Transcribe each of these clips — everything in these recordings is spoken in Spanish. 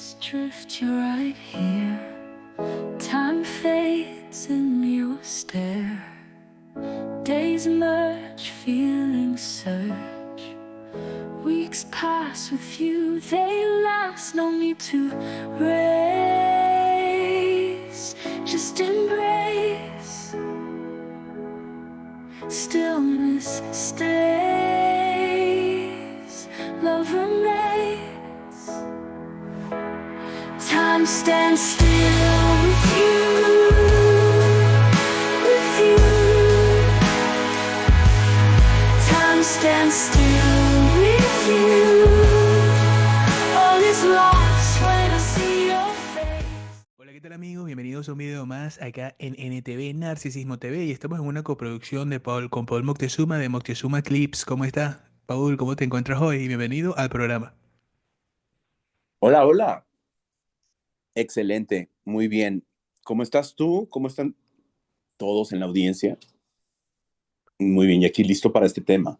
Drift you right here. Time fades in your stare. Days merge, feelings surge. Weeks pass with you, they last. No need to race, just embrace. Stillness stays, love remains. Time stands still with you. Time stands still with you. All is lost when I see your face. Hola, ¿qué tal amigos? Bienvenidos a un video más acá en NTV Narcisismo TV y estamos en una coproducción de Paul con Paul Moctezuma de Moctezuma Clips. ¿Cómo estás, Paul? ¿Cómo te encuentras hoy? Bienvenido al programa. Hola, hola. Excelente, muy bien. ¿Cómo estás tú? ¿Cómo están todos en la audiencia? Muy bien, y aquí listo para este tema.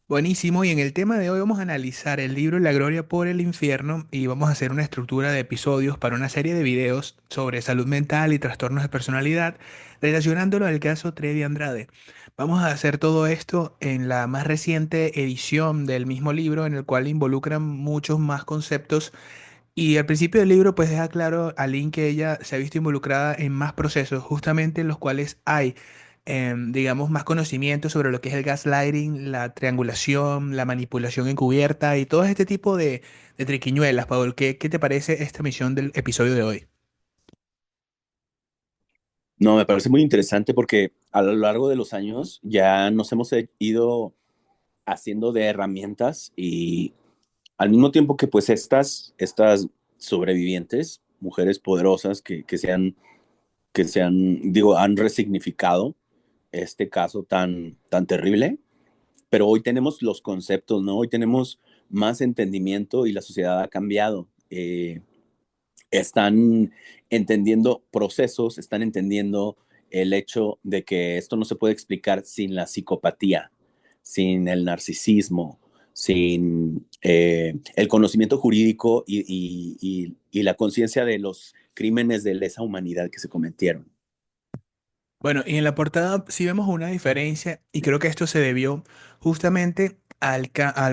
Buenísimo, y en el tema de hoy vamos a analizar el libro La Gloria por el Infierno y vamos a hacer una estructura de episodios para una serie de videos sobre salud mental y trastornos de personalidad relacionándolo al caso Trevi Andrade. Vamos a hacer todo esto en la más reciente edición del mismo libro en el cual involucran muchos más conceptos y al principio del libro pues deja claro a Lynn que ella se ha visto involucrada en más procesos, justamente en los cuales hay, digamos, más conocimiento sobre lo que es el gaslighting, la triangulación, la manipulación encubierta y todo este tipo de triquiñuelas, Paul. ¿Qué te parece esta misión del episodio de hoy? No, me parece muy interesante porque a lo largo de los años ya nos hemos ido haciendo de herramientas y al mismo tiempo que pues estas sobrevivientes, mujeres poderosas digo, han resignificado este caso tan terrible. Pero hoy tenemos los conceptos, ¿no? Hoy tenemos más entendimiento y la sociedad ha cambiado. Están entendiendo procesos, están entendiendo el hecho de que esto no se puede explicar sin la psicopatía, sin el narcisismo, sin el conocimiento jurídico y la conciencia de los crímenes de lesa humanidad que se cometieron. Bueno, y en la portada sí vemos una diferencia y creo que esto se debió justamente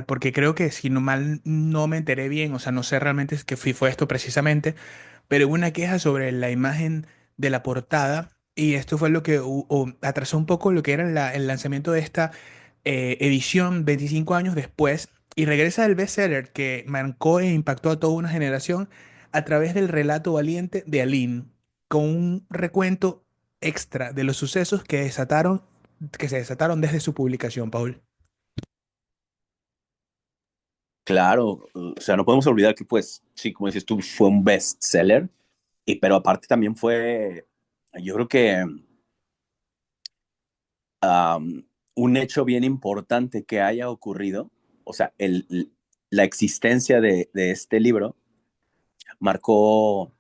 porque creo que si no mal no me enteré bien, o sea, no sé realmente qué fue esto precisamente, pero hubo una queja sobre la imagen de la portada y esto fue lo que atrasó un poco lo que era el lanzamiento de esta edición 25 años después y regresa el bestseller que marcó e impactó a toda una generación a través del relato valiente de Aline, con un recuento extra de los sucesos que se desataron desde su publicación, Paul. Claro, o sea, no podemos olvidar que, pues, sí, como dices tú, fue un bestseller, pero aparte también fue, yo creo que un hecho bien importante que haya ocurrido, o sea, la existencia de este libro marcó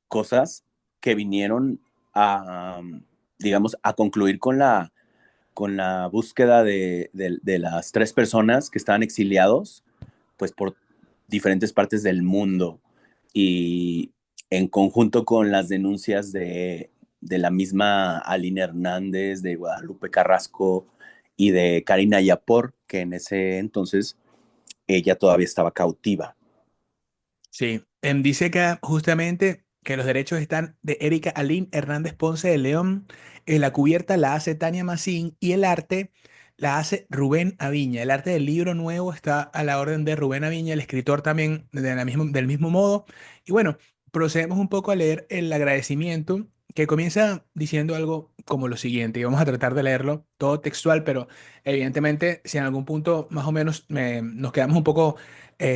cosas que vinieron a, digamos, a concluir con la búsqueda de las tres personas que estaban exiliados, pues por diferentes partes del mundo y en conjunto con las denuncias de la misma Aline Hernández, de Guadalupe Carrasco y de Karina Yapor, que en ese entonces ella todavía estaba cautiva. Sí, dice acá justamente que los derechos están de Erika Aline Hernández Ponce de León, la cubierta la hace Tania Macín y el arte la hace Rubén Aviña. El arte del libro nuevo está a la orden de Rubén Aviña, el escritor también del mismo modo. Y bueno, procedemos un poco a leer el agradecimiento que comienza diciendo algo como lo siguiente, y vamos a tratar de leerlo todo textual, pero evidentemente si en algún punto más o menos nos quedamos un poco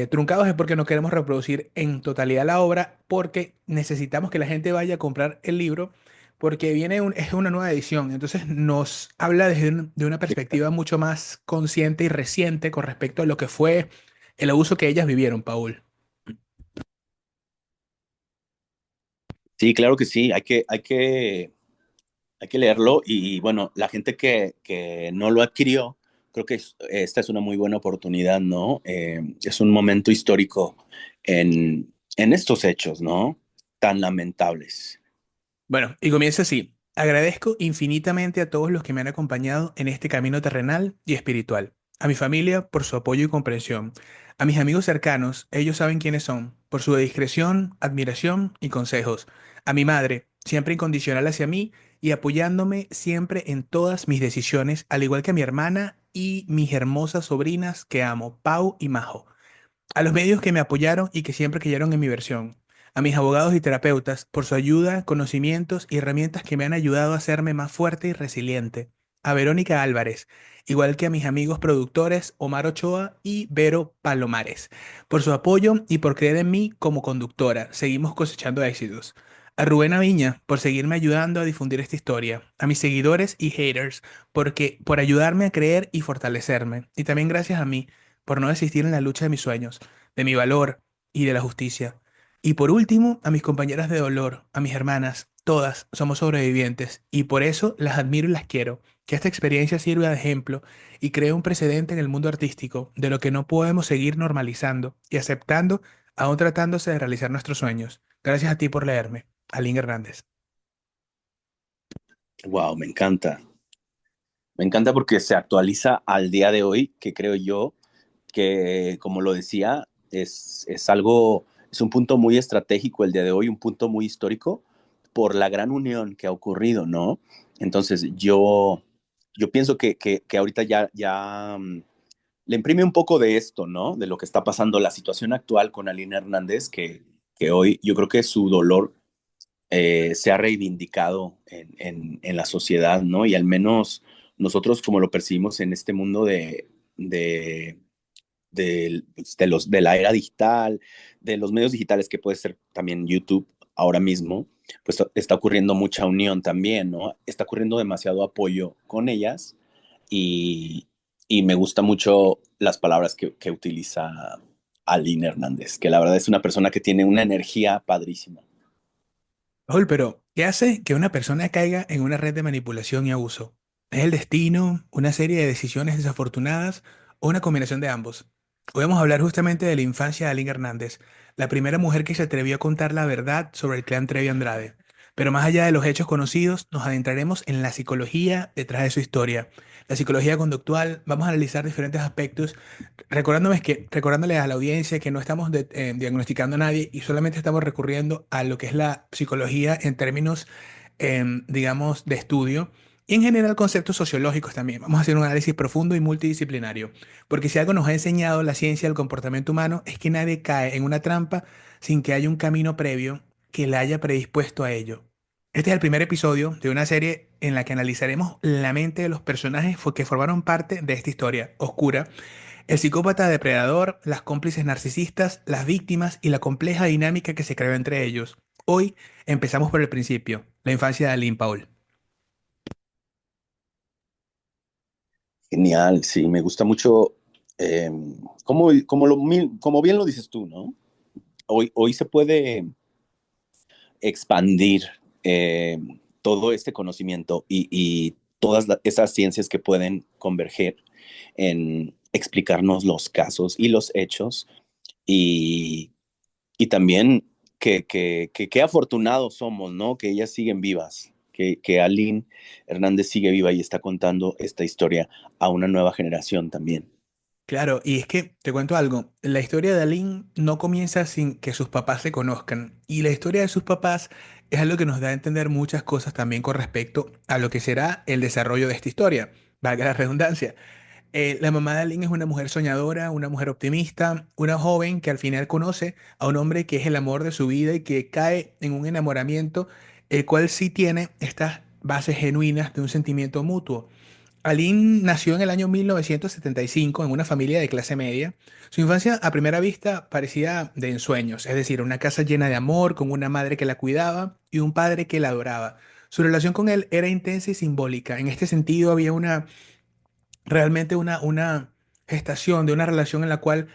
truncados es porque no queremos reproducir en totalidad la obra, porque necesitamos que la gente vaya a comprar el libro, porque es una nueva edición. Entonces nos habla de una perspectiva mucho más consciente y reciente con respecto a lo que fue el abuso que ellas vivieron, Paul. Sí, claro que sí, hay que leerlo y bueno, la gente que no lo adquirió, creo que esta es una muy buena oportunidad, ¿no? Es un momento histórico en, en estos hechos, ¿no? Tan lamentables. Bueno, y comienza así. Agradezco infinitamente a todos los que me han acompañado en este camino terrenal y espiritual. A mi familia por su apoyo y comprensión. A mis amigos cercanos, ellos saben quiénes son, por su discreción, admiración y consejos. A mi madre, siempre incondicional hacia mí y apoyándome siempre en todas mis decisiones, al igual que a mi hermana y mis hermosas sobrinas que amo, Pau y Majo. A los medios que me apoyaron y que siempre creyeron en mi versión. A mis abogados y terapeutas por su ayuda, conocimientos y herramientas que me han ayudado a hacerme más fuerte y resiliente. A Verónica Álvarez, igual que a mis amigos productores Omar Ochoa y Vero Palomares, por su apoyo y por creer en mí como conductora. Seguimos cosechando éxitos. A Rubén Aviña por seguirme ayudando a difundir esta historia. A mis seguidores y haters por ayudarme a creer y fortalecerme. Y también gracias a mí por no desistir en la lucha de mis sueños, de mi valor y de la justicia. Y por último, a mis compañeras de dolor, a mis hermanas, todas somos sobrevivientes y por eso las admiro y las quiero. Que esta experiencia sirva de ejemplo y cree un precedente en el mundo artístico de lo que no podemos seguir normalizando y aceptando, aún tratándose de realizar nuestros sueños. Gracias a ti por leerme. Aline Hernández. Wow, me encanta. Me encanta porque se actualiza al día de hoy, que creo yo que, como lo decía, es algo, es un punto muy estratégico el día de hoy, un punto muy histórico por la gran unión que ha ocurrido, ¿no? Entonces, yo pienso que ahorita ya le imprime un poco de esto, ¿no? De lo que está pasando, la situación actual con Alina Hernández, que hoy yo creo que su dolor se ha reivindicado en la sociedad, ¿no? Y al menos nosotros como lo percibimos en este mundo de, de la era digital, de los medios digitales que puede ser también YouTube ahora mismo, pues está ocurriendo mucha unión también, ¿no? Está ocurriendo demasiado apoyo con ellas y, y me gusta mucho las palabras que utiliza Aline Hernández, que la verdad es una persona que tiene una energía padrísima. Raúl, pero ¿qué hace que una persona caiga en una red de manipulación y abuso? ¿Es el destino, una serie de decisiones desafortunadas o una combinación de ambos? Hoy vamos a hablar justamente de la infancia de Aline Hernández, la primera mujer que se atrevió a contar la verdad sobre el clan Trevi Andrade. Pero más allá de los hechos conocidos, nos adentraremos en la psicología detrás de su historia. La psicología conductual, vamos a analizar diferentes aspectos recordándole a la audiencia que no estamos diagnosticando a nadie y solamente estamos recurriendo a lo que es la psicología en términos, digamos, de estudio y en general conceptos sociológicos también. Vamos a hacer un análisis profundo y multidisciplinario, porque si algo nos ha enseñado la ciencia del comportamiento humano es que nadie cae en una trampa sin que haya un camino previo que la haya predispuesto a ello. Este es el primer episodio de una serie en la que analizaremos la mente de los personajes que formaron parte de esta historia oscura, el psicópata depredador, las cómplices narcisistas, las víctimas y la compleja dinámica que se creó entre ellos. Hoy empezamos por el principio, la infancia de Aline Paul. Genial, sí, me gusta mucho, eh, como bien lo dices tú, ¿no? Hoy se puede expandir eh, todo este conocimiento y todas esas ciencias que pueden converger en explicarnos los casos y los hechos y, y también qué afortunados somos, ¿no? Que ellas siguen vivas, que Aline Hernández sigue viva y está contando esta historia a una nueva generación también. Claro, y es que te cuento algo, la historia de Aline no comienza sin que sus papás se conozcan, y la historia de sus papás es algo que nos da a entender muchas cosas también con respecto a lo que será el desarrollo de esta historia, valga la redundancia. La mamá de Aline es una mujer soñadora, una mujer optimista, una joven que al final conoce a un hombre que es el amor de su vida y que cae en un enamoramiento, el cual sí tiene estas bases genuinas de un sentimiento mutuo. Aline nació en el año 1975 en una familia de clase media. Su infancia a primera vista parecía de ensueños, es decir, una casa llena de amor, con una madre que la cuidaba y un padre que la adoraba. Su relación con él era intensa y simbólica. En este sentido había realmente una gestación de una relación en la cual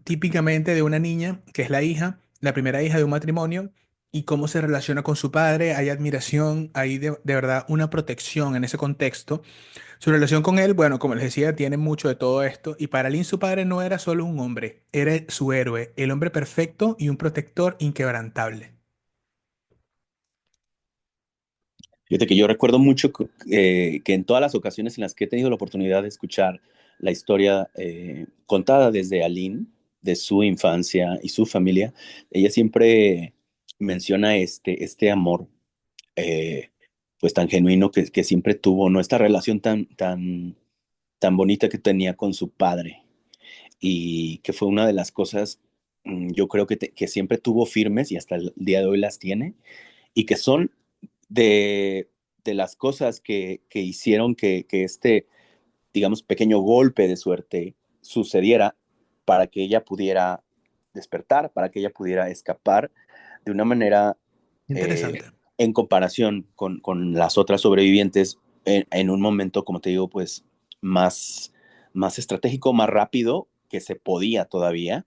típicamente de una niña, que es la hija, la primera hija de un matrimonio, y cómo se relaciona con su padre. Hay admiración, hay de verdad una protección en ese contexto. Su relación con él, bueno, como les decía, tiene mucho de todo esto. Y para Lin su padre no era solo un hombre, era su héroe, el hombre perfecto y un protector inquebrantable. Fíjate que yo recuerdo mucho que en todas las ocasiones en las que he tenido la oportunidad de escuchar la historia contada desde Aline, de su infancia y su familia, ella siempre menciona este amor eh, pues tan genuino que siempre tuvo, ¿no? Esta relación tan bonita que tenía con su padre y que fue una de las cosas, yo creo que siempre tuvo firmes y hasta el día de hoy las tiene y que son de, de las cosas que hicieron que este, digamos, pequeño golpe de suerte sucediera para que ella pudiera despertar, para que ella pudiera escapar de una manera Interesante. en comparación con las otras sobrevivientes en un momento, como te digo, pues más estratégico, más rápido que se podía todavía.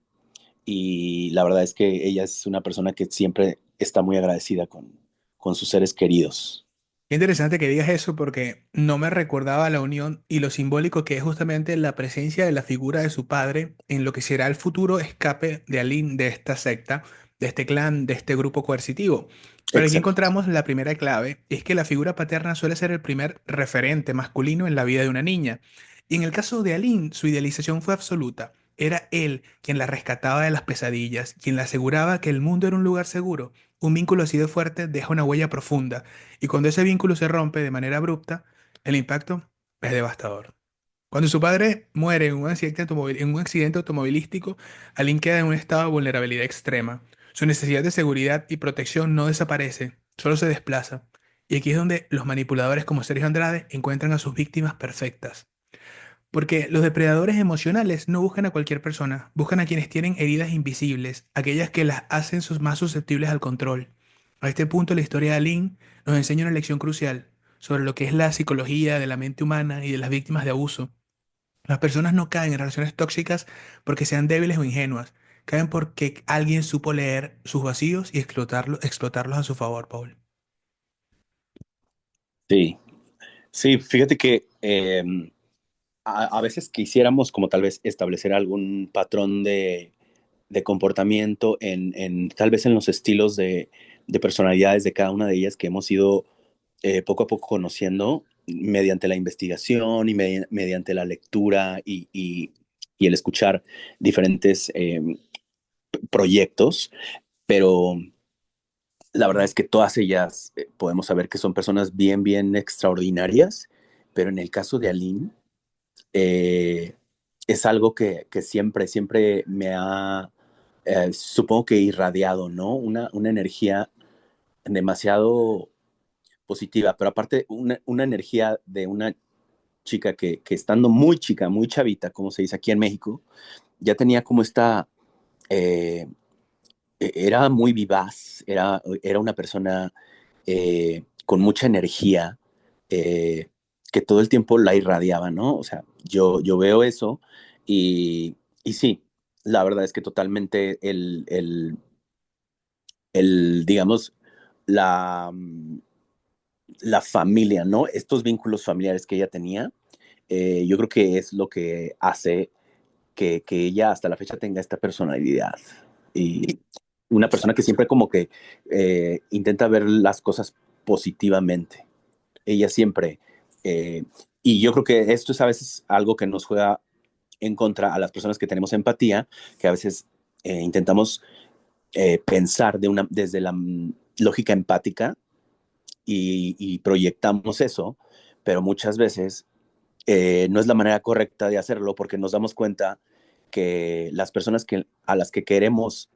Y la verdad es que ella es una persona que siempre está muy agradecida con sus seres queridos. Qué interesante que digas eso porque no me recordaba la unión y lo simbólico que es justamente la presencia de la figura de su padre en lo que será el futuro escape de Aline de esta secta, de este clan, de este grupo coercitivo. Pero aquí Exacto. encontramos la primera clave, es que la figura paterna suele ser el primer referente masculino en la vida de una niña. Y en el caso de Aline, su idealización fue absoluta. Era él quien la rescataba de las pesadillas, quien le aseguraba que el mundo era un lugar seguro. Un vínculo así de fuerte deja una huella profunda y cuando ese vínculo se rompe de manera abrupta, el impacto es devastador. Cuando su padre muere en un accidente automovilístico, Aline queda en un estado de vulnerabilidad extrema. Su necesidad de seguridad y protección no desaparece, solo se desplaza. Y aquí es donde los manipuladores como Sergio Andrade encuentran a sus víctimas perfectas. Porque los depredadores emocionales no buscan a cualquier persona, buscan a quienes tienen heridas invisibles, aquellas que las hacen más susceptibles al control. A este punto, la historia de Aline nos enseña una lección crucial sobre lo que es la psicología de la mente humana y de las víctimas de abuso. Las personas no caen en relaciones tóxicas porque sean débiles o ingenuas, caen porque alguien supo leer sus vacíos y explotarlos a su favor, Paul. Sí, sí, fíjate que a veces quisiéramos como tal vez establecer algún patrón de comportamiento tal vez en los estilos de personalidades de cada una de ellas que hemos ido poco a poco conociendo mediante la investigación y mediante la lectura y el escuchar diferentes proyectos, pero la verdad es que todas ellas podemos saber que son personas bien extraordinarias, pero en el caso de Aline, eh, es algo que siempre me ha, supongo que irradiado, ¿no? Una energía demasiado positiva, pero aparte una energía de una chica que estando muy chica, muy chavita, como se dice aquí en México, ya tenía como eh, era muy vivaz, era una persona con mucha energía, eh, que todo el tiempo la irradiaba, ¿no? O sea, yo veo eso y sí, la verdad es que totalmente digamos, la, la familia, ¿no? Estos vínculos familiares que ella tenía, yo creo que es lo que hace que ella hasta la fecha tenga esta personalidad. Y una persona que siempre como que intenta ver las cosas positivamente. Ella siempre. eh, y yo creo que esto es a veces algo que nos juega en contra a las personas que tenemos empatía, que a veces intentamos pensar desde la lógica empática y proyectamos eso, pero muchas veces no es la manera correcta de hacerlo porque nos damos cuenta que las personas a las que queremos,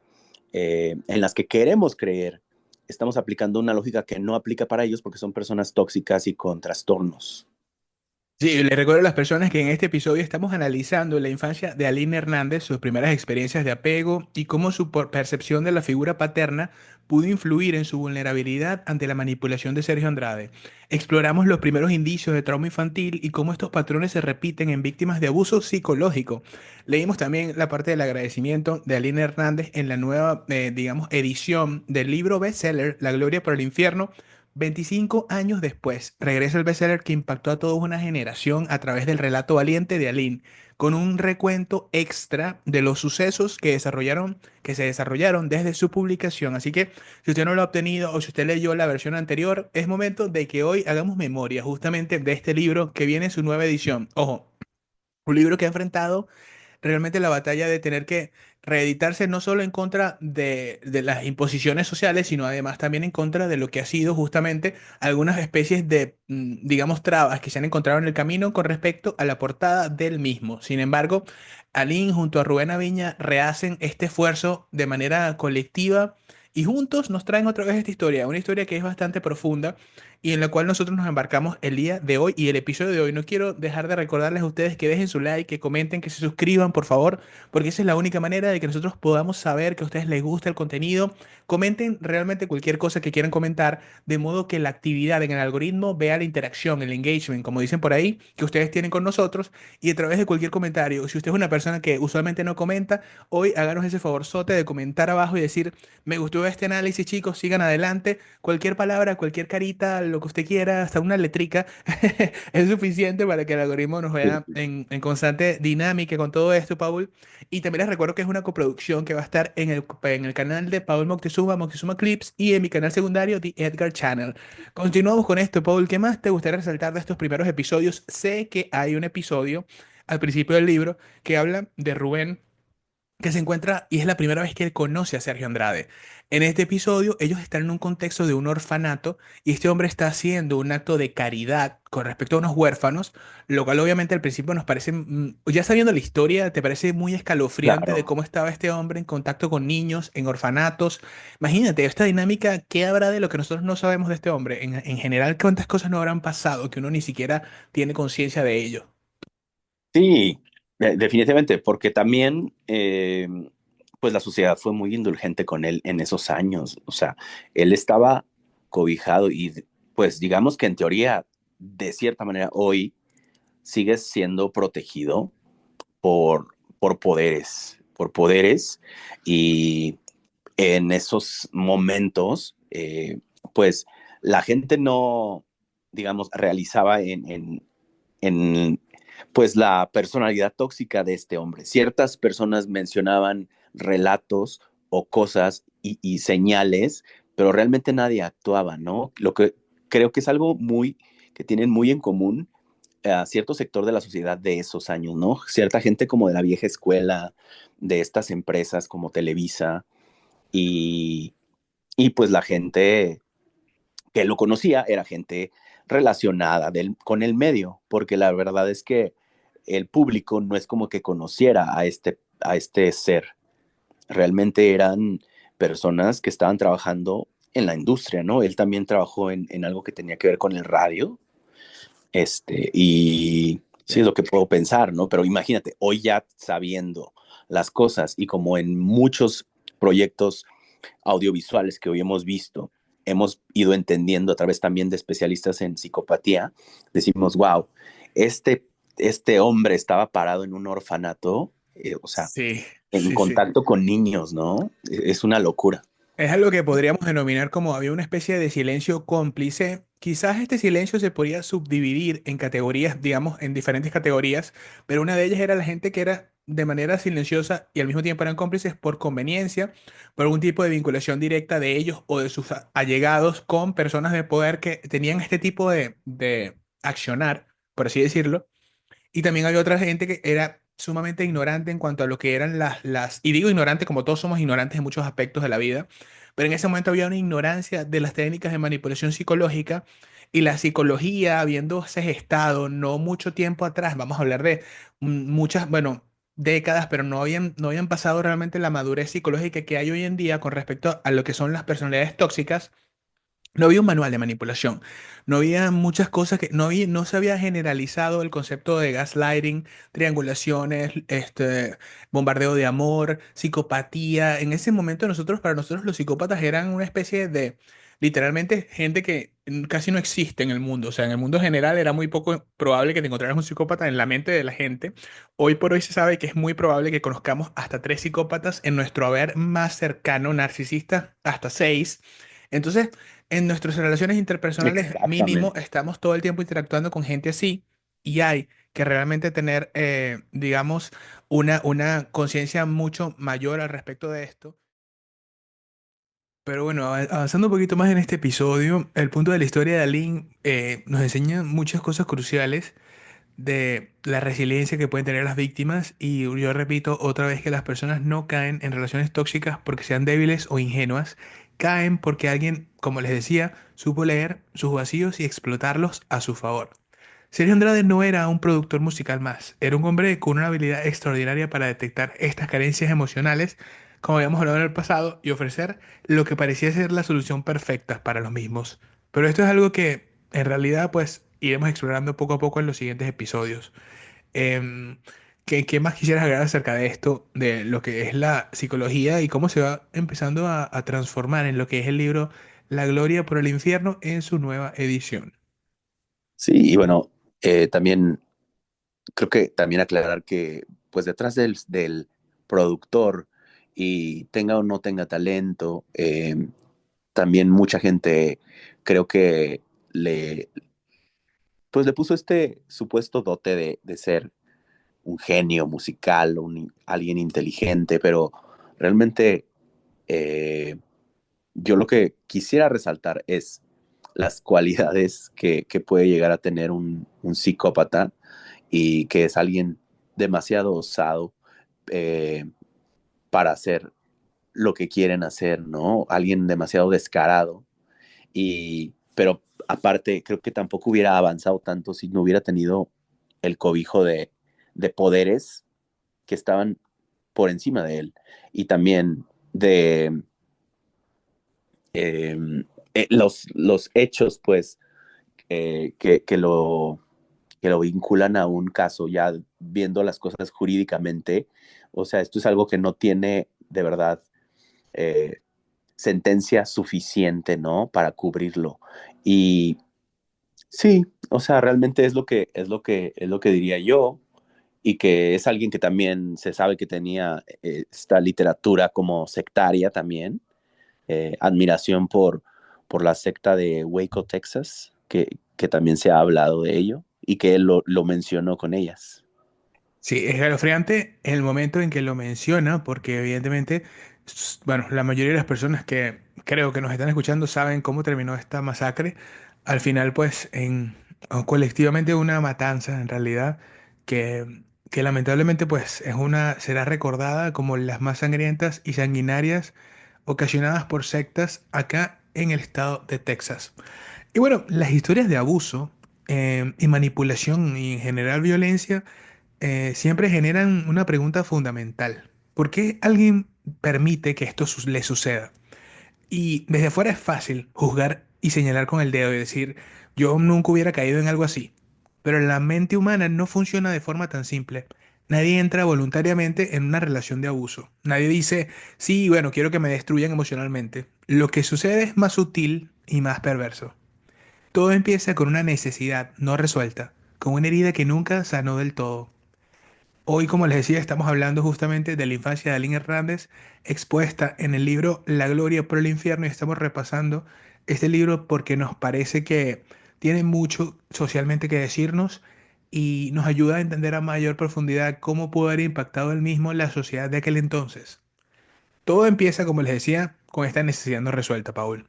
en las que queremos creer, estamos aplicando una lógica que no aplica para ellos porque son personas tóxicas y con trastornos. Sí, le recuerdo a las personas que en este episodio estamos analizando la infancia de Aline Hernández, sus primeras experiencias de apego y cómo su percepción de la figura paterna pudo influir en su vulnerabilidad ante la manipulación de Sergio Andrade. Exploramos los primeros indicios de trauma infantil y cómo estos patrones se repiten en víctimas de abuso psicológico. Leímos también la parte del agradecimiento de Aline Hernández en la nueva, digamos, edición del libro bestseller La Gloria por el Infierno. 25 años después, regresa el bestseller que impactó a toda una generación a través del relato valiente de Aline, con un recuento extra de los sucesos que se desarrollaron desde su publicación. Así que, si usted no lo ha obtenido o si usted leyó la versión anterior, es momento de que hoy hagamos memoria justamente de este libro que viene en su nueva edición. Ojo, un libro que ha enfrentado realmente la batalla de tener que reeditarse no solo en contra de las imposiciones sociales, sino además también en contra de lo que ha sido justamente algunas especies de, digamos, trabas que se han encontrado en el camino con respecto a la portada del mismo. Sin embargo, Aline junto a Rubén Aviña rehacen este esfuerzo de manera colectiva y juntos nos traen otra vez esta historia, una historia que es bastante profunda y en la cual nosotros nos embarcamos el día de hoy y el episodio de hoy. No quiero dejar de recordarles a ustedes que dejen su like, que comenten, que se suscriban, por favor, porque esa es la única manera de que nosotros podamos saber que a ustedes les gusta el contenido. Comenten realmente cualquier cosa que quieran comentar, de modo que la actividad en el algoritmo vea la interacción, el engagement, como dicen por ahí, que ustedes tienen con nosotros y a través de cualquier comentario. Si usted es una persona que usualmente no comenta, hoy háganos ese favorzote de comentar abajo y decir, me gustó este análisis, chicos, sigan adelante. Cualquier palabra, cualquier carita, lo que usted quiera, hasta una letrica, es suficiente para que el algoritmo nos vea en constante dinámica con todo esto, Paul. Y también les recuerdo que es una coproducción que va a estar en el canal de Paul Moctezuma, Moctezuma Clips, y en mi canal secundario, The Edgar Channel. Continuamos con esto, Paul. ¿Qué más te gustaría resaltar de estos primeros episodios? Sé que hay un episodio al principio del libro que habla de Rubén que se encuentra y es la primera vez que él conoce a Sergio Andrade. En este episodio, ellos están en un contexto de un orfanato y este hombre está haciendo un acto de caridad con respecto a unos huérfanos, lo cual obviamente al principio nos parece, ya sabiendo la historia, te parece muy escalofriante de Claro. cómo estaba este hombre en contacto con niños, en orfanatos. Imagínate, esta dinámica, ¿qué habrá de lo que nosotros no sabemos de este hombre? En general, ¿cuántas cosas no habrán pasado que uno ni siquiera tiene conciencia de ello? Sí, definitivamente, porque también, pues la sociedad fue muy indulgente con él en esos años. O sea, él estaba cobijado y, pues digamos que en teoría, de cierta manera, hoy sigue siendo protegido por poderes y en esos momentos, pues la gente no, digamos, realizaba en, pues la personalidad tóxica de este hombre. Ciertas personas mencionaban relatos o cosas y señales, pero realmente nadie actuaba, ¿no? Lo que creo que es algo muy que tienen muy en común a cierto sector de la sociedad de esos años, ¿no? Cierta gente como de la vieja escuela, de estas empresas como Televisa y, y pues la gente que lo conocía era gente relacionada con el medio, porque la verdad es que el público no es como que conociera a este ser, realmente eran personas que estaban trabajando en la industria, ¿no? Él también trabajó en algo que tenía que ver con el radio, y sí es Sí. lo que puedo pensar, ¿no? Pero imagínate, hoy ya sabiendo las cosas y como en muchos proyectos audiovisuales que hoy hemos visto, hemos ido entendiendo a través también de especialistas en psicopatía, decimos, wow, este hombre estaba parado en un orfanato, o sea, Sí, en sí, sí. contacto con niños, ¿no? Es una locura. Es algo que podríamos denominar como había una especie de silencio cómplice. Quizás este silencio se podría subdividir en categorías, digamos, en diferentes categorías, pero una de ellas era la gente que era de manera silenciosa y al mismo tiempo eran cómplices por conveniencia, por algún tipo de vinculación directa de ellos o de sus allegados con personas de poder que tenían este tipo de accionar, por así decirlo. Y también había otra gente que era sumamente ignorante en cuanto a lo que eran y digo ignorante como todos somos ignorantes en muchos aspectos de la vida, pero en ese momento había una ignorancia de las técnicas de manipulación psicológica y la psicología habiéndose gestado no mucho tiempo atrás, vamos a hablar de muchas, bueno, décadas, pero no habían pasado realmente la madurez psicológica que hay hoy en día con respecto a lo que son las personalidades tóxicas No había un manual de manipulación. No había muchas cosas que no se había generalizado el concepto de gaslighting, triangulaciones, bombardeo de amor, psicopatía. En ese momento para nosotros los psicópatas eran una especie de literalmente gente que casi no existe en el mundo. O sea, en el mundo general era muy poco probable que te encontraras un psicópata en la mente de la gente. Hoy por hoy se sabe que es muy probable que conozcamos hasta tres psicópatas en nuestro haber más cercano, narcisista, hasta seis. Entonces, en nuestras relaciones interpersonales mínimo Exactamente. estamos todo el tiempo interactuando con gente así y hay que realmente tener, digamos, una conciencia mucho mayor al respecto de esto. Pero bueno, avanzando un poquito más en este episodio, el punto de la historia de Aline nos enseña muchas cosas cruciales de la resiliencia que pueden tener las víctimas y yo repito otra vez que las personas no caen en relaciones tóxicas porque sean débiles o ingenuas, caen porque alguien, como les decía, supo leer sus vacíos y explotarlos a su favor. Sergio Andrade no era un productor musical más, era un hombre con una habilidad extraordinaria para detectar estas carencias emocionales, como habíamos hablado en el pasado, y ofrecer lo que parecía ser la solución perfecta para los mismos. Pero esto es algo que en realidad pues iremos explorando poco a poco en los siguientes episodios. Em, ¿qué más quisieras agregar acerca de esto, de lo que es la psicología y cómo se va empezando a transformar en lo que es el libro La Gloria por el Infierno en su nueva edición? Sí, y bueno, también creo que también aclarar que pues detrás del productor y tenga o no tenga talento, también mucha gente creo que le, pues le puso este supuesto dote de ser un genio musical, alguien inteligente, pero realmente yo lo que quisiera resaltar es las cualidades que puede llegar a tener un psicópata y que es alguien demasiado osado eh, para hacer lo que quieren hacer, ¿no? Alguien demasiado descarado pero aparte creo que tampoco hubiera avanzado tanto si no hubiera tenido el cobijo de poderes que estaban por encima de él y también de eh, los hechos, pues, eh, que, que, lo, que lo vinculan a un caso, ya viendo las cosas jurídicamente. O sea, esto es algo que no tiene de verdad eh, sentencia suficiente, ¿no? Para cubrirlo. Y sí, o sea, realmente es lo que diría yo y que es alguien que también se sabe que tenía esta literatura como sectaria también, admiración por la secta de Waco, Texas, que también se ha hablado de ello y que él lo mencionó con ellas. Sí, es escalofriante el momento en que lo menciona, porque evidentemente, bueno, la mayoría de las personas que creo que nos están escuchando saben cómo terminó esta masacre. Al final, pues, o colectivamente una matanza, en realidad, que lamentablemente, pues, será recordada como las más sangrientas y sanguinarias ocasionadas por sectas acá en el estado de Texas. Y bueno, las historias de abuso y manipulación y en general violencia siempre generan una pregunta fundamental. ¿Por qué alguien permite que esto le suceda? Y desde fuera es fácil juzgar y señalar con el dedo y decir, yo nunca hubiera caído en algo así. Pero la mente humana no funciona de forma tan simple. Nadie entra voluntariamente en una relación de abuso. Nadie dice, sí, bueno, quiero que me destruyan emocionalmente. Lo que sucede es más sutil y más perverso. Todo empieza con una necesidad no resuelta, con una herida que nunca sanó del todo. Hoy, como les decía, estamos hablando justamente de la infancia de Aline Hernández, expuesta en el libro La Gloria por el Infierno, y estamos repasando este libro porque nos parece que tiene mucho socialmente que decirnos y nos ayuda a entender a mayor profundidad cómo pudo haber impactado el mismo la sociedad de aquel entonces. Todo empieza, como les decía, con esta necesidad no resuelta, Paul.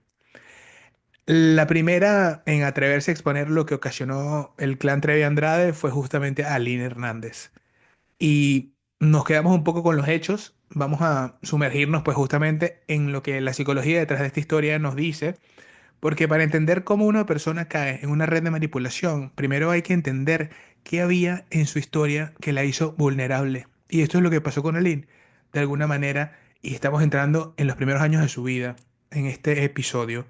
La primera en atreverse a exponer lo que ocasionó el clan Trevi Andrade fue justamente Aline Hernández. Y nos quedamos un poco con los hechos. Vamos a sumergirnos pues justamente en lo que la psicología detrás de esta historia nos dice, porque para entender cómo una persona cae en una red de manipulación, primero hay que entender qué había en su historia que la hizo vulnerable. Y esto es lo que pasó con Aline, de alguna manera, y estamos entrando en los primeros años de su vida en este episodio.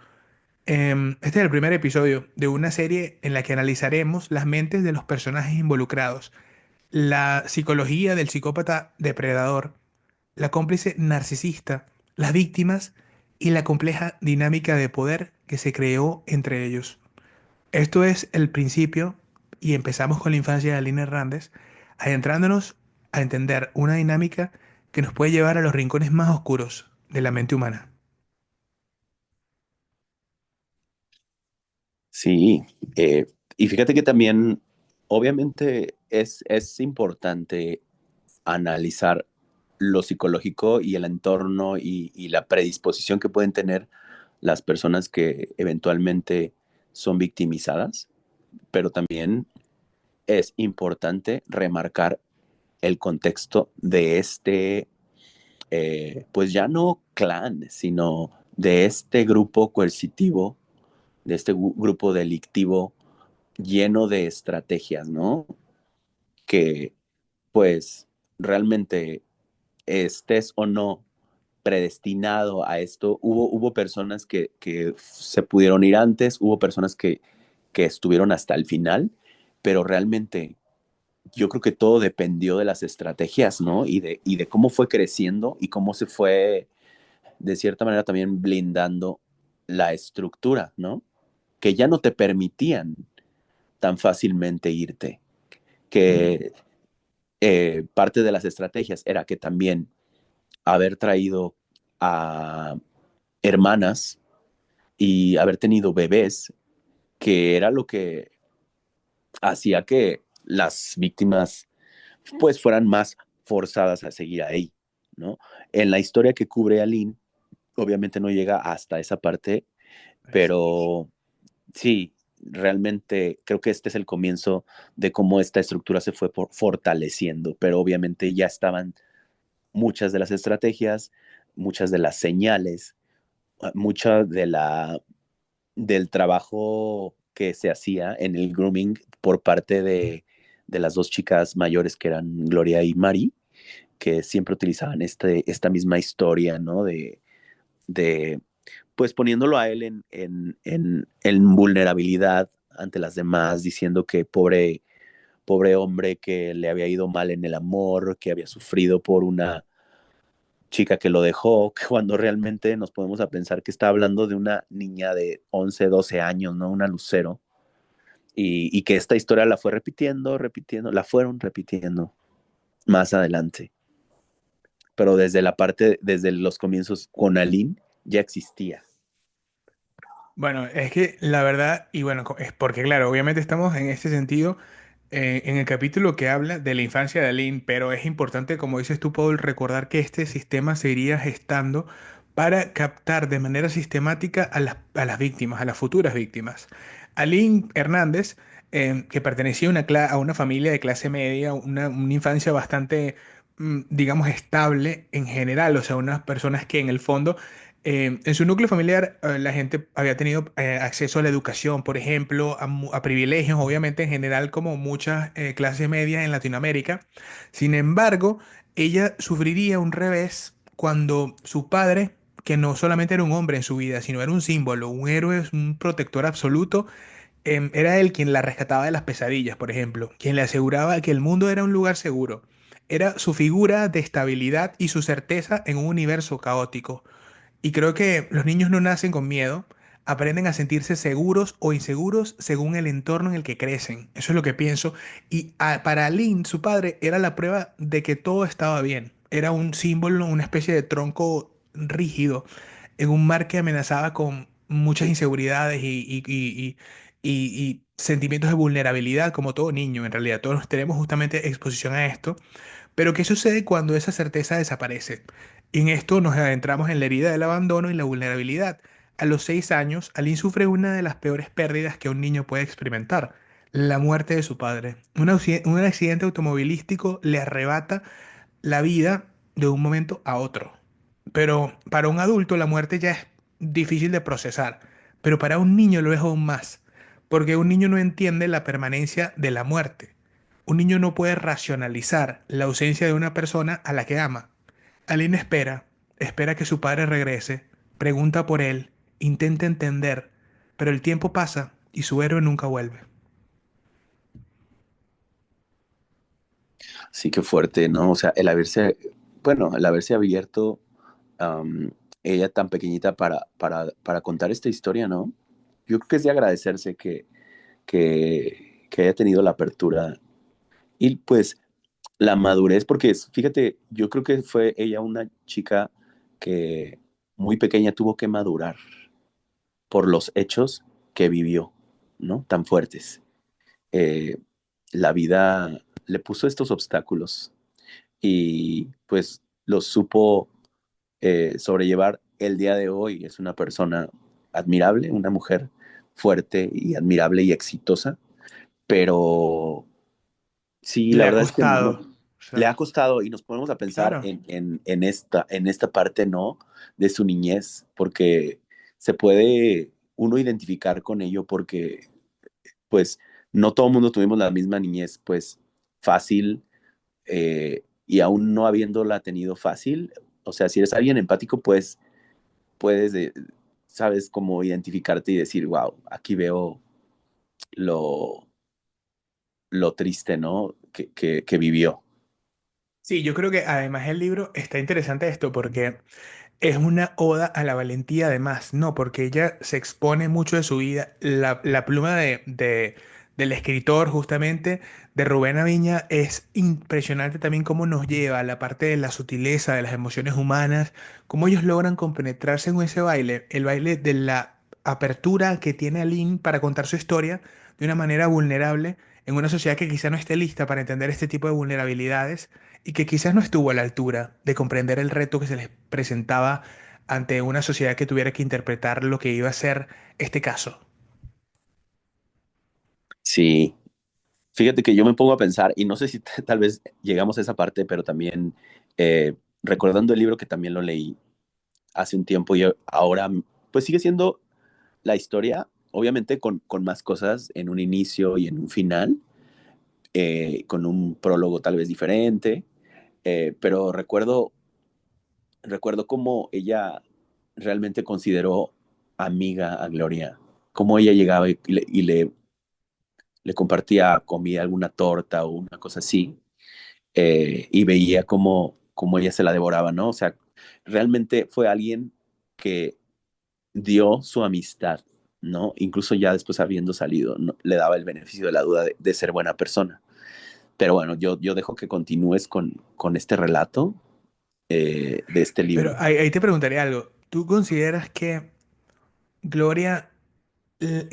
Este es el primer episodio de una serie en la que analizaremos las mentes de los personajes involucrados, la psicología del psicópata depredador, la cómplice narcisista, las víctimas y la compleja dinámica de poder que se creó entre ellos. Esto es el principio y empezamos con la infancia de Aline Hernández, adentrándonos a entender una dinámica que nos puede llevar a los rincones más oscuros de la mente humana. Sí, y fíjate que también, obviamente, es importante analizar lo psicológico y el entorno y la predisposición que pueden tener las personas que eventualmente son victimizadas, pero también es importante remarcar el contexto de este, pues ya no clan, sino de este grupo coercitivo, de este grupo delictivo lleno de estrategias, ¿no? Que pues realmente estés o no predestinado a esto, hubo personas que se pudieron ir antes, hubo personas que estuvieron hasta el final, pero realmente yo creo que todo dependió de las estrategias, ¿no? Y de cómo fue creciendo y cómo se fue, de cierta manera, también blindando la estructura, ¿no? Que ya no te permitían tan fácilmente irte, que parte de las estrategias era que también haber traído a hermanas y haber tenido bebés, que era lo que hacía que las víctimas pues fueran más forzadas a seguir ahí, ¿no? En la historia que cubre Aline, obviamente no llega hasta esa parte, pero sí, realmente creo que este es el comienzo de cómo esta estructura se fue fortaleciendo, pero obviamente ya estaban muchas de las estrategias, muchas de las señales, mucha del trabajo que se hacía en el grooming por parte de las dos chicas mayores que eran Gloria y Mari, que siempre utilizaban esta misma historia, ¿no? De pues poniéndolo a él en vulnerabilidad ante las demás, diciendo que pobre hombre que le había ido mal en el amor, que había sufrido por una chica que lo dejó, cuando realmente nos podemos a pensar que está hablando de una niña de 11 12 años, ¿no? Una lucero. Y que esta historia la fue repitiendo, repitiendo, la fueron repitiendo más adelante. Pero desde los comienzos con Aline ya existía. Bueno, es que la verdad, y bueno, es porque claro, obviamente estamos en este sentido en el capítulo que habla de la infancia de Aline, pero es importante, como dices tú, Paul, recordar que este sistema se iría gestando para captar de manera sistemática a las víctimas, a las futuras víctimas. Aline Hernández, que pertenecía a a una familia de clase media, una infancia bastante, digamos, estable en general, o sea, unas personas que en el fondo en su núcleo familiar, la gente había tenido acceso a la educación, por ejemplo, a privilegios, obviamente en general, como muchas clases medias en Latinoamérica. Sin embargo, ella sufriría un revés cuando su padre, que no solamente era un hombre en su vida, sino era un símbolo, un héroe, un protector absoluto, era él quien la rescataba de las pesadillas, por ejemplo, quien le aseguraba que el mundo era un lugar seguro. Era su figura de estabilidad y su certeza en un universo caótico. Y creo que los niños no nacen con miedo, aprenden a sentirse seguros o inseguros según el entorno en el que crecen. Eso es lo que pienso. Y para Lynn, su padre, era la prueba de que todo estaba bien. Era un símbolo, una especie de tronco rígido en un mar que amenazaba con muchas inseguridades y sentimientos de vulnerabilidad, como todo niño. En realidad, todos tenemos justamente exposición a esto. Pero ¿qué sucede cuando esa certeza desaparece? Y en esto nos adentramos en la herida del abandono y la vulnerabilidad. A los 6 años, Aline sufre una de las peores pérdidas que un niño puede experimentar, la muerte de su padre. Un accidente automovilístico le arrebata la vida de un momento a otro. Pero para un adulto la muerte ya es difícil de procesar, pero para un niño lo es aún más, porque un niño no entiende la permanencia de la muerte. Un niño no puede racionalizar la ausencia de una persona a la que ama. Aline espera que su padre regrese, pregunta por él, intenta entender, pero el tiempo pasa y su héroe nunca vuelve. Sí, qué fuerte, ¿no? O sea, el haberse abierto, am, ella tan pequeñita para contar esta historia, ¿no? Yo creo que es de agradecerse que haya tenido la apertura y pues la madurez, porque fíjate, yo creo que fue ella una chica que muy pequeña tuvo que madurar por los hechos que vivió, ¿no? Tan fuertes. Eh, la vida le puso estos obstáculos y pues los supo sobrellevar el día de hoy. Es una persona admirable, una mujer fuerte y admirable y exitosa, pero sí, la Le ha verdad es que costado. no, O le ha sea, costado y nos ponemos a pensar claro. en esta parte, ¿no? De su niñez, porque se puede uno identificar con ello porque, pues, no todo el mundo tuvimos la misma niñez, pues, fácil y aún no habiéndola tenido fácil, o sea, si eres alguien empático, pues, puedes, sabes, cómo identificarte y decir, wow, aquí veo lo, lo triste, ¿no? Que vivió. Sí, yo creo que además el libro está interesante esto porque es una oda a la valentía además, no, porque ella se expone mucho de su vida. La pluma del escritor justamente, de Rubén Aviña, es impresionante también cómo nos lleva a la parte de la sutileza, de las emociones humanas, cómo ellos logran compenetrarse en ese baile, el baile de la apertura que tiene Aline para contar su historia de una manera vulnerable en una sociedad que quizá no esté lista para entender este tipo de vulnerabilidades y que quizás no estuvo a la altura de comprender el reto que se les presentaba ante una sociedad que tuviera que interpretar lo que iba a ser este caso. Sí, fíjate que yo me pongo a pensar, y no sé si tal vez llegamos a esa parte, pero también recordando el libro que también lo leí hace un tiempo y ahora, pues sigue siendo la historia, obviamente con más cosas en un inicio y en un final, con un prólogo tal vez diferente, pero recuerdo cómo ella realmente consideró amiga a Gloria, cómo ella llegaba le compartía comida, alguna torta o una cosa así, y veía cómo ella se la devoraba, ¿no? O sea, realmente fue alguien que dio su amistad, ¿no? Incluso ya después habiendo salido, ¿no? Le daba el beneficio de la duda de ser buena persona. Pero bueno, yo dejo que continúes con este relato de este Pero libro. ahí te preguntaré algo. ¿Tú consideras que Gloria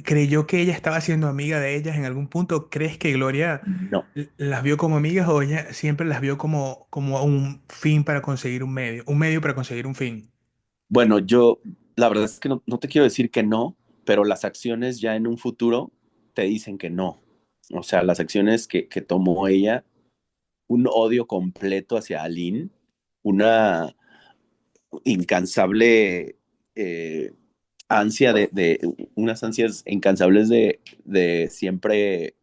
creyó que ella estaba siendo amiga de ellas en algún punto? ¿Crees que Gloria No. las vio como amigas o ella siempre las vio como un fin para conseguir un medio para conseguir un fin? Bueno, la verdad es que no te quiero decir que no, pero las acciones ya en un futuro te dicen que no. O sea, las acciones que tomó ella, un odio completo hacia Aline, una incansable eh, ansia unas ansias incansables de siempre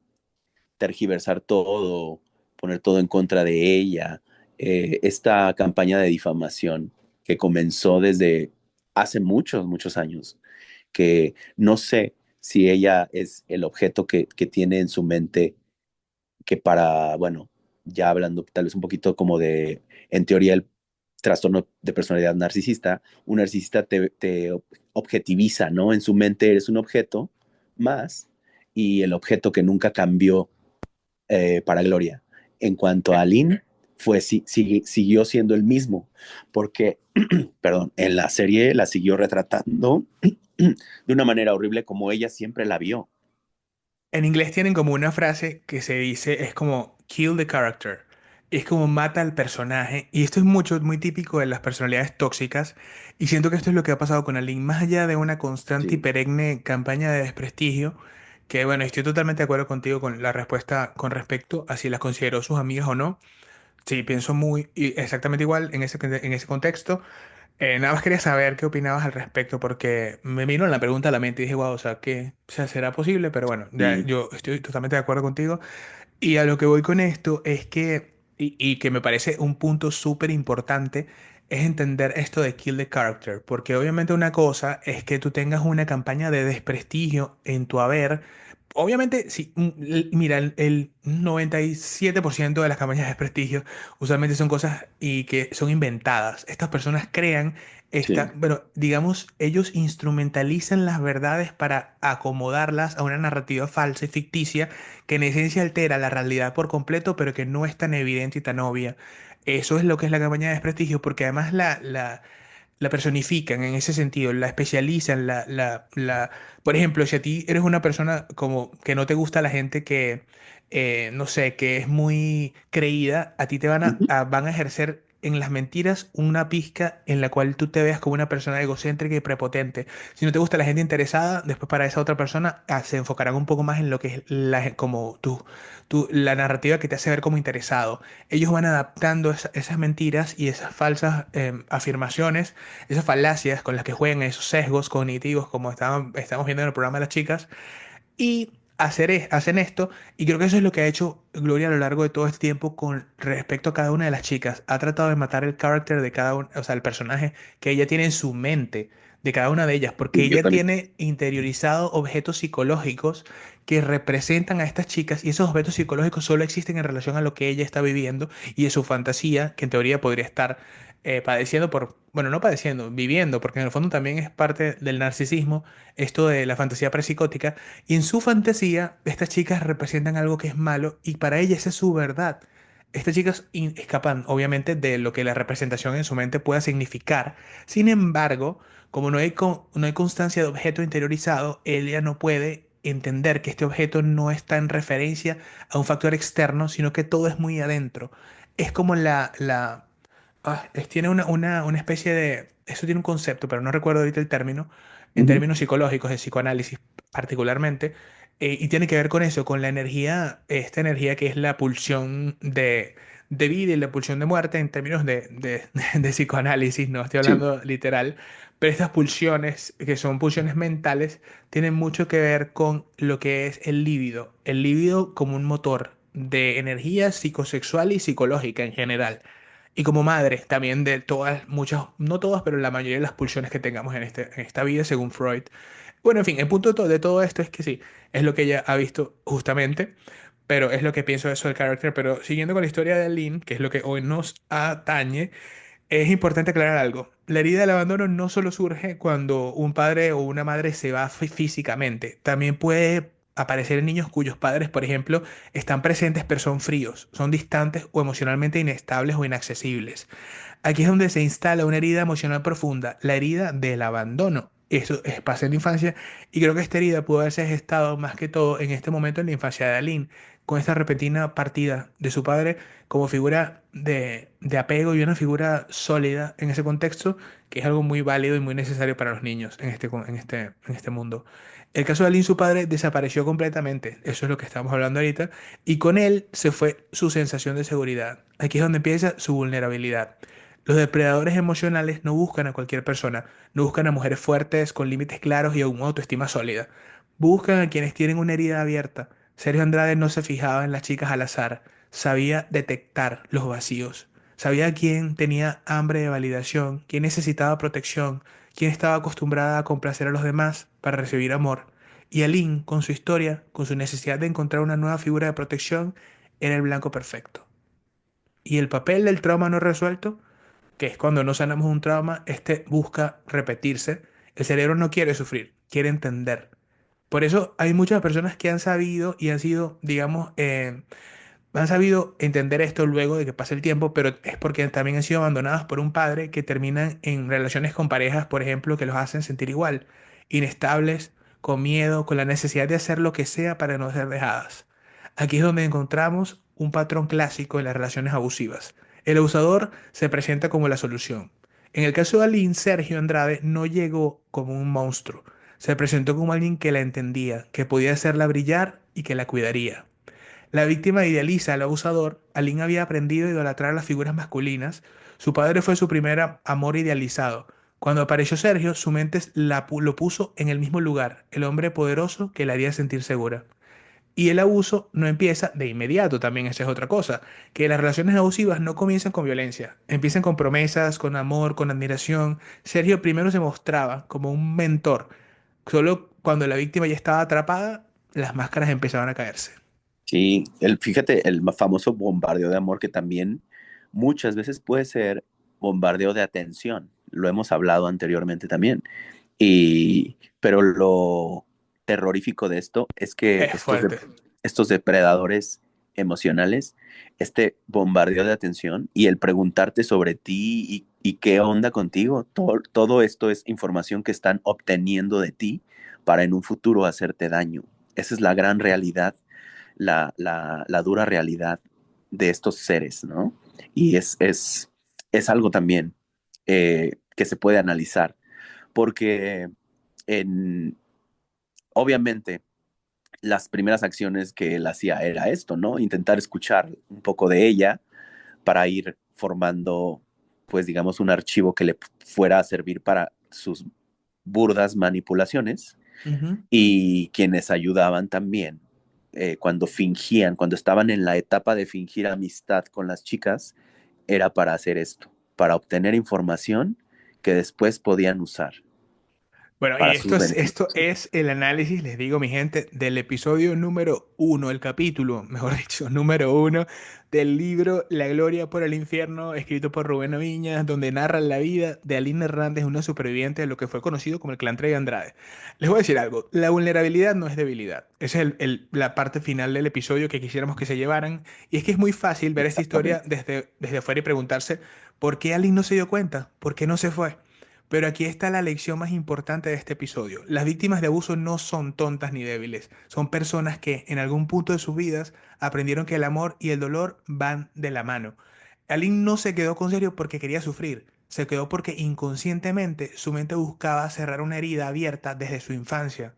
tergiversar todo, poner todo en contra de ella. Esta campaña de difamación que comenzó desde hace muchos, muchos años, que no sé si ella es el objeto que tiene en su mente, que para, bueno, ya hablando tal vez un poquito como de, en teoría, el trastorno de personalidad narcisista, un narcisista te objetiviza, ¿no? En su mente eres un objeto más y el objeto que nunca cambió para Gloria. En cuanto a Aline, fue, siguió siendo el mismo, porque, perdón, en la serie la siguió retratando de una manera horrible como ella siempre la vio. En inglés tienen como una frase que se dice, es como kill the character. Es como mata al personaje. Y esto es muy típico de las personalidades tóxicas. Y siento que esto es lo que ha pasado con Aline. Más allá de una constante y Sí, perenne campaña de desprestigio, que bueno, estoy totalmente de acuerdo contigo con la respuesta con respecto a si las consideró sus amigas o no. Sí, pienso exactamente igual en ese contexto. Nada más quería saber qué opinabas al respecto, porque me vino la pregunta a la mente y dije, wow, o sea, o sea, será posible, pero bueno, ya, sí, yo estoy totalmente de acuerdo contigo. Y a lo que voy con esto es que, y que me parece un punto súper importante, es entender esto de kill the character, porque obviamente una cosa es que tú tengas una campaña de desprestigio en tu haber. Obviamente, sí, mira, el 97% de las campañas de desprestigio usualmente son cosas y que son inventadas. Estas personas crean Sí. bueno, digamos, ellos instrumentalizan las verdades para acomodarlas a una narrativa falsa y ficticia que en esencia altera la realidad por completo, pero que no es tan evidente y tan obvia. Eso es lo que es la campaña de desprestigio, porque además la personifican en ese sentido, la especializan, Por ejemplo, si a ti eres una persona como que no te gusta la gente que, no sé, que es muy creída, a ti te Ujú. van a ejercer en las mentiras una pizca en la cual tú te veas como una persona egocéntrica y prepotente. Si no te gusta la gente interesada, después para esa otra persona se enfocarán un poco más en lo que es como la narrativa que te hace ver como interesado. Ellos van adaptando esas mentiras y esas falsas afirmaciones, esas falacias con las que juegan, esos sesgos cognitivos, como estamos viendo en el programa de las chicas, y hacen esto, y creo que eso es lo que ha hecho Gloria a lo largo de todo este tiempo con respecto a cada una de las chicas. Ha tratado de matar el carácter de cada una, o sea, el personaje que ella tiene en su mente de cada una de ellas, porque Sí, yo ella también. tiene interiorizado objetos psicológicos que representan a estas chicas, y esos objetos psicológicos solo existen en relación a lo que ella está viviendo y es su fantasía, que en teoría podría estar padeciendo bueno, no padeciendo, viviendo, porque en el fondo también es parte del narcisismo, esto de la fantasía presicótica, y en su fantasía, estas chicas representan algo que es malo y para ella esa es su verdad. Estas chicas escapan, obviamente, de lo que la representación en su mente pueda significar. Sin embargo, como no hay constancia de objeto interiorizado, ella no puede entender que este objeto no está en referencia a un factor externo, sino que todo es muy adentro. Es como tiene una especie de... Eso tiene un concepto, pero no recuerdo ahorita el término, en Ujú. términos psicológicos, de psicoanálisis particularmente, y tiene que ver con eso, con la energía, esta energía que es la pulsión de vida y la pulsión de muerte en términos de psicoanálisis, no estoy Sí. hablando literal, pero estas pulsiones, que son pulsiones mentales, tienen mucho que ver con lo que es el líbido como un motor de energía psicosexual y psicológica en general. Y como madre también de todas, muchas, no todas, pero la mayoría de las pulsiones que tengamos en esta vida, según Freud. Bueno, en fin, el punto de todo esto es que sí, es lo que ella ha visto justamente, pero es lo que pienso de eso del carácter. Pero siguiendo con la historia de Lynn, que es lo que hoy nos atañe, es importante aclarar algo. La herida del abandono no solo surge cuando un padre o una madre se va físicamente, también puede aparecer en niños cuyos padres, por ejemplo, están presentes pero son fríos, son distantes o emocionalmente inestables o inaccesibles. Aquí es donde se instala una herida emocional profunda, la herida del abandono. Eso pasa en la infancia y creo que esta herida pudo haberse gestado más que todo en este momento en la infancia de Aline, con esta repentina partida de su padre como figura de apego y una figura sólida en ese contexto, que es algo muy válido y muy necesario para los niños en este mundo. El caso de Aline, su padre, desapareció completamente, eso es lo que estamos hablando ahorita, y con él se fue su sensación de seguridad. Aquí es donde empieza su vulnerabilidad. Los depredadores emocionales no buscan a cualquier persona, no buscan a mujeres fuertes, con límites claros y a una autoestima sólida. Buscan a quienes tienen una herida abierta. Sergio Andrade no se fijaba en las chicas al azar, sabía detectar los vacíos, sabía quién tenía hambre de validación, quién necesitaba protección, quién estaba acostumbrada a complacer a los demás para recibir amor. Y Aline, con su historia, con su necesidad de encontrar una nueva figura de protección, era el blanco perfecto. Y el papel del trauma no resuelto, que es cuando no sanamos un trauma, este busca repetirse. El cerebro no quiere sufrir, quiere entender. Por eso hay muchas personas que han sabido y han sido, digamos, han sabido entender esto luego de que pase el tiempo, pero es porque también han sido abandonadas por un padre que terminan en relaciones con parejas, por ejemplo, que los hacen sentir igual, inestables, con miedo, con la necesidad de hacer lo que sea para no ser dejadas. Aquí es donde encontramos un patrón clásico en las relaciones abusivas. El abusador se presenta como la solución. En el caso de Aline, Sergio Andrade no llegó como un monstruo. Se presentó como alguien que la entendía, que podía hacerla brillar y que la cuidaría. La víctima idealiza al abusador. Aline había aprendido a idolatrar a las figuras masculinas. Su padre fue su primer amor idealizado. Cuando apareció Sergio, su mente lo puso en el mismo lugar, el hombre poderoso que la haría sentir segura. Y el abuso no empieza de inmediato, también esa es otra cosa, que las relaciones abusivas no comienzan con violencia, empiezan con promesas, con amor, con admiración. Sergio primero se mostraba como un mentor, solo cuando la víctima ya estaba atrapada, las máscaras empezaban a caerse. Sí, fíjate, el famoso bombardeo de amor que también muchas veces puede ser bombardeo de atención. Lo hemos hablado anteriormente también. Pero lo terrorífico de esto es que Es fuerte. estos depredadores emocionales, este bombardeo de atención y el preguntarte sobre ti y qué onda contigo, todo esto es información que están obteniendo de ti para en un futuro hacerte daño. Esa es la gran realidad, la dura realidad de estos seres, ¿no? Y es algo también que se puede analizar, porque en, obviamente las primeras acciones que él hacía era esto, ¿no? Intentar escuchar un poco de ella para ir formando, pues digamos, un archivo que le fuera a servir para sus burdas manipulaciones Ujú. y quienes ayudaban también cuando fingían, cuando estaban en la etapa de fingir amistad con las chicas, era para hacer esto, para obtener información que después podían usar Bueno, y para sus esto beneficios. es el análisis, les digo, mi gente, del episodio número uno, el capítulo, mejor dicho, número uno del libro La Gloria por el Infierno, escrito por Rubén Oviñas, donde narra la vida de Aline Hernández, una superviviente de lo que fue conocido como el Clan Trevi Andrade. Les voy a decir algo, la vulnerabilidad no es debilidad. Esa es la parte final del episodio que quisiéramos que se llevaran. Y es que es muy fácil ver esta historia Exactamente. desde afuera y preguntarse, ¿por qué Aline no se dio cuenta? ¿Por qué no se fue? Pero aquí está la lección más importante de este episodio. Las víctimas de abuso no son tontas ni débiles. Son personas que en algún punto de sus vidas aprendieron que el amor y el dolor van de la mano. Aline no se quedó con Sergio porque quería sufrir. Se quedó porque inconscientemente su mente buscaba cerrar una herida abierta desde su infancia.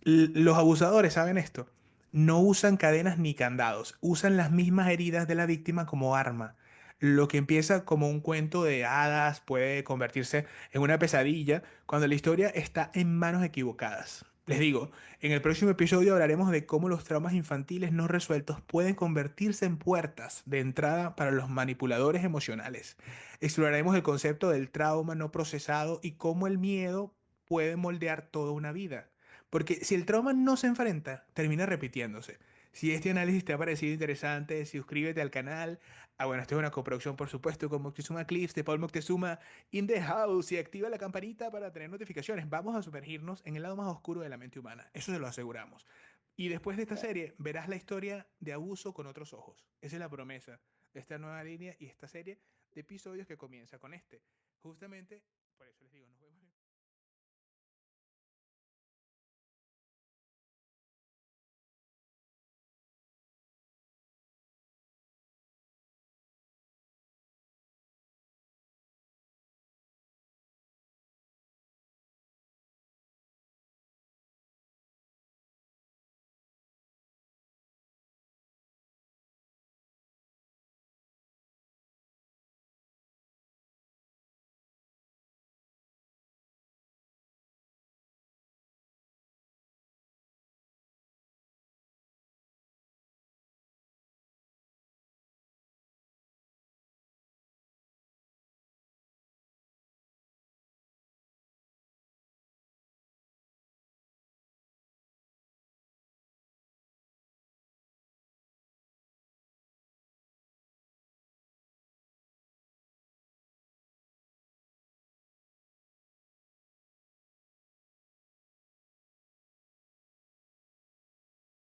Los abusadores saben esto. No usan cadenas ni candados, usan las mismas heridas de la víctima como arma. Lo que empieza como un cuento de hadas puede convertirse en una pesadilla cuando la historia está en manos equivocadas. Les digo, en el próximo episodio hablaremos de cómo los traumas infantiles no resueltos pueden convertirse en puertas de entrada para los manipuladores emocionales. Exploraremos el concepto del trauma no procesado y cómo el miedo puede moldear toda una vida. Porque si el trauma no se enfrenta, termina repitiéndose. Si este análisis te ha parecido interesante, suscríbete al canal. Ah, bueno, esto es una coproducción, por supuesto, con Moctezuma Clips de Paul Moctezuma in the house y activa la campanita para tener notificaciones. Vamos a sumergirnos en el lado más oscuro de la mente humana. Eso se lo aseguramos. Y después de esta serie, verás la historia de abuso con otros ojos. Esa es la promesa de esta nueva línea y esta serie de episodios que comienza con este. Justamente, por eso les digo, nos vemos en